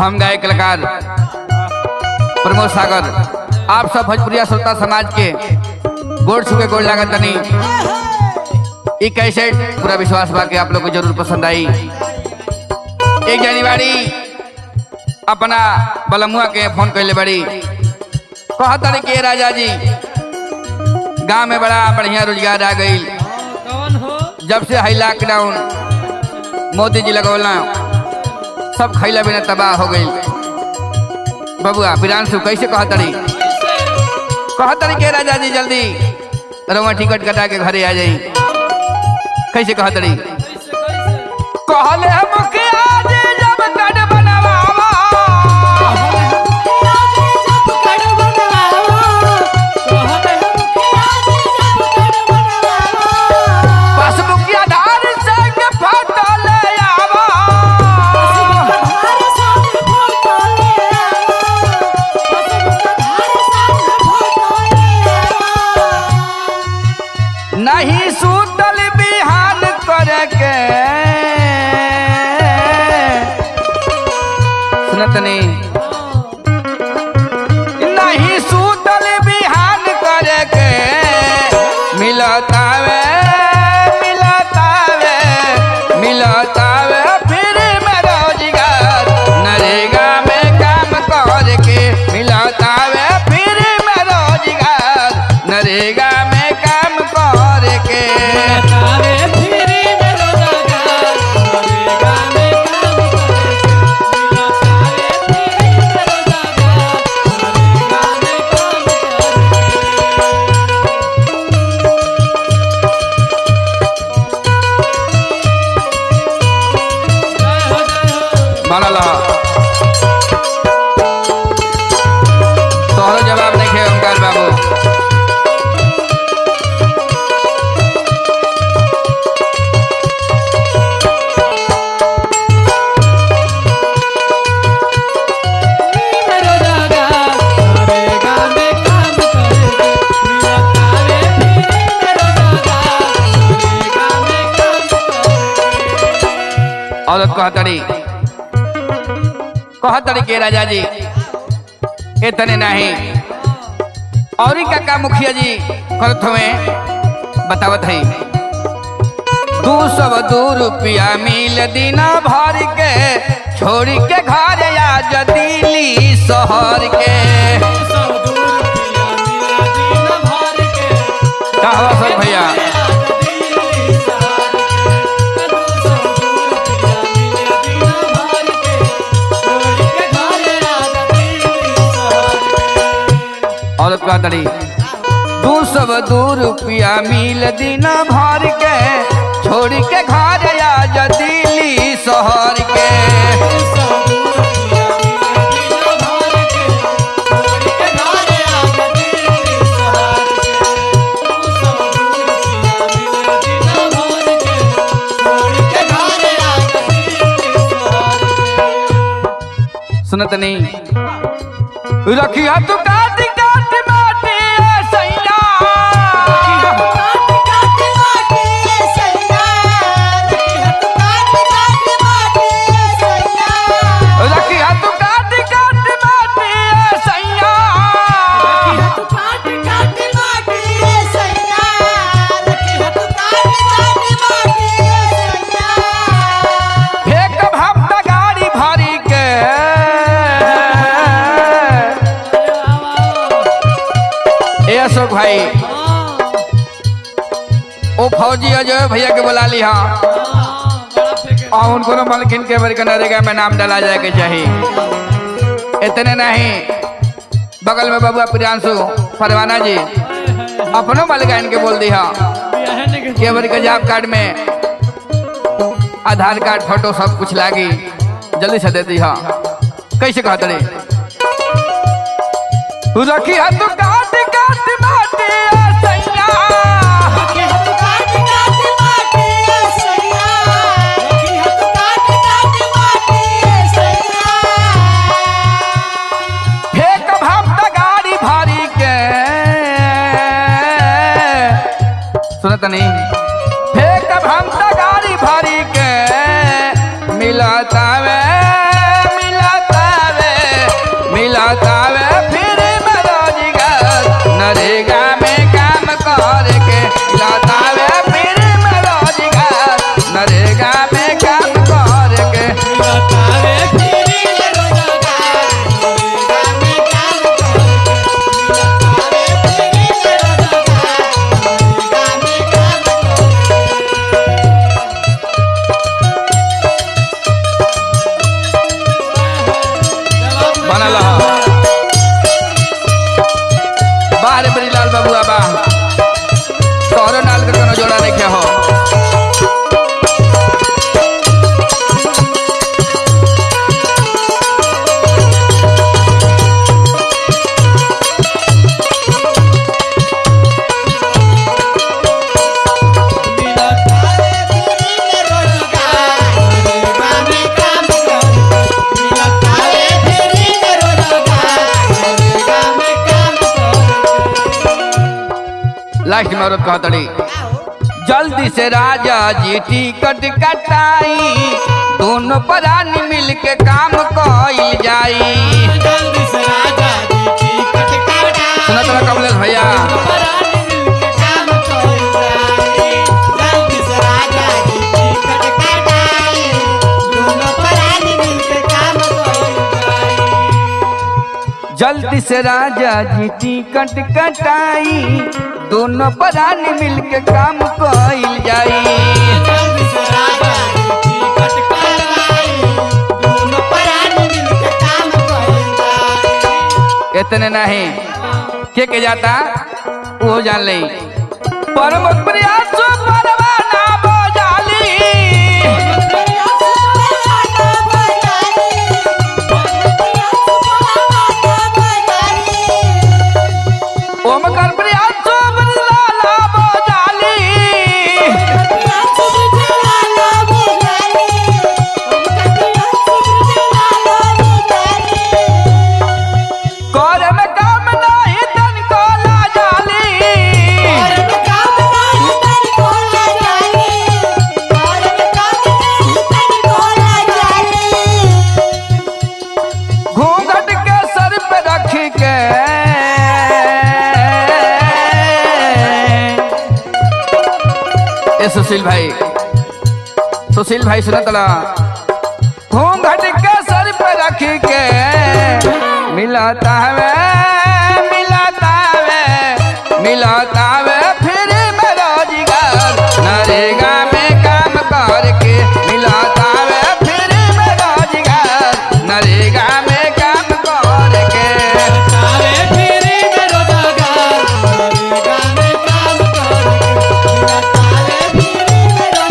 हम गायक कलाकार प्रमोद सागर आप सब भोजपुरिया श्रोता समाज के गोड़ छुके गोड़ लागत तनी। ई कैसेट पूरा विश्वास बा कि आप लोग को जरूर पसंद आई। एक जनवरी अपना बलमुआ के फोन कैले बड़ी कहतरी के राजा जी गांव में बड़ा बढ़िया रोजगार आ गई। जब से हाई लॉकडाउन मोदी जी लगौला सब खैला बिना तबाह हो गई। बबुआ बिरांशु कैसे कहतरी के राजा जी जल्दी रवा टिकट कटा के घरे आ जाई। कैसे कहतरी कहले मुखिया जी जब कट बनवावा पासबुक आधार संग फोटो ले आवा नहीं सूतल बिहान करे के सुनतनी नहीं सूतल बिहान करे के मिलतावे फिर में रोजगार नरेगा में काम कर के मिलतावे फिर में रोजगार नरेगा में काम कर के तोहरो जवाब नहीं खे ओंकार बाबू। औरत कहतरी के राजा जी इतने नहीं और का मुखिया जी करत हुए बतावत है 202 रुपया मिल दिना भर के छोड़ के घर आज दिल्ली शहर के कहवा सब भैया औरत कहतरी 202 रुपया मिल दिना भर के छोड़ के घर आज दिल्ली शहर के सुनत नहीं रखिया तू काट माटी सैया रखिया तू काट माटी सैया फेंक भापता गाड़ी भरी के अशोक भाई ओ फौजी अजय भैया के बुला ली हाँ और उनको मलकिन के वर्ग नरेगा में नाम डाला जाए के चाहिए। इतने नहीं बगल में बबुआ प्रियांशु फरवाना जी अपनों मलिका इनके बोल दी हाँ के वर्ग जॉब कार्ड में आधार कार्ड फोटो सब कुछ लागी जल्दी से दे दी हाँ। कैसे कहते रही रखी हाथ काट माटी सैया फेंक भापता गाड़ी भारी के सुनत नहीं फेंक भापता गाड़ी भारी के मिलता मिलता वे फिर में रोजगार नरेगा में काम करके मिलता वे फिर में रोजगार नरेगा में काम करके मिलता वे फिर में रोजगार नरेगा में काम करके मिलता वे फिर में रोजगार बनल बाहर बड़ी लाल बाबू आबा तोहरो नाल के कोनो जोड़ा नहीं हो लास्ट में औरत कहतड़ी जल्दी से राजा जी टिकट कटाई दोनों प्राणी मिल के काम कइल जाई जल्दी से राजा जी टिकट कटाई सुना तोरा कमलेश भैया प्राणी मिलके काम कइल जाई जल्दी से राजा जी टिकट कटाई दोनों प्राणी मिलके काम कइल जाई जल्दी से राजा जी टिकट कटाई दोनों प्राणी मिल के काम कइल जाई जल्दी से राजा जी टिकट कटाई दोनों प्राणी मिलके काम कइल जाई इतने नहीं के जाता वो जान ले परम प्रयास परवाना बजाली ओमकार प्रयास लाला बजाली कर में काम नहीं तन को ला जाली घूंघट के सर पे रख के ए सुशील भाई सुना तला घूंघट के सर पे रख के मिलता है फिर में रोजगार नरेगा में काम करके मिलता है फिर में रोजगार नरेगा में काम करके तावे फिर में रोजगार नरेगा में काम करके तावे फिर में रोजगार नरेगा में काम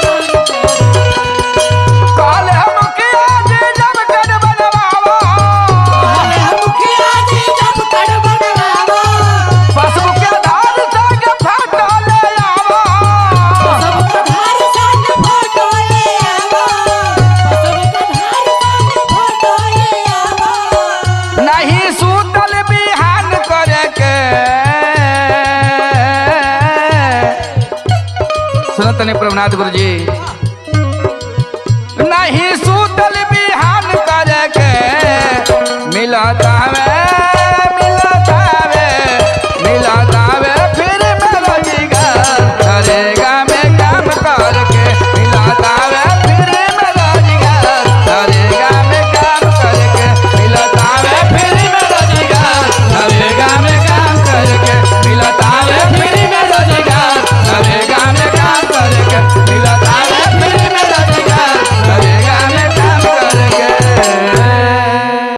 करके काल हम के आज जब कर बनवावा हम मुखिया जी जब कर बनवावा पासबुक के आधार संग फोटो ले आवा सबका धार संग फोटो ले आवा सबका धार संग फोटो ले आवा नहीं सूतल बिहान करके सुनत नहीं प्रभुनाथ गुरु जी नहीं सूतल बिहान करके मिलता है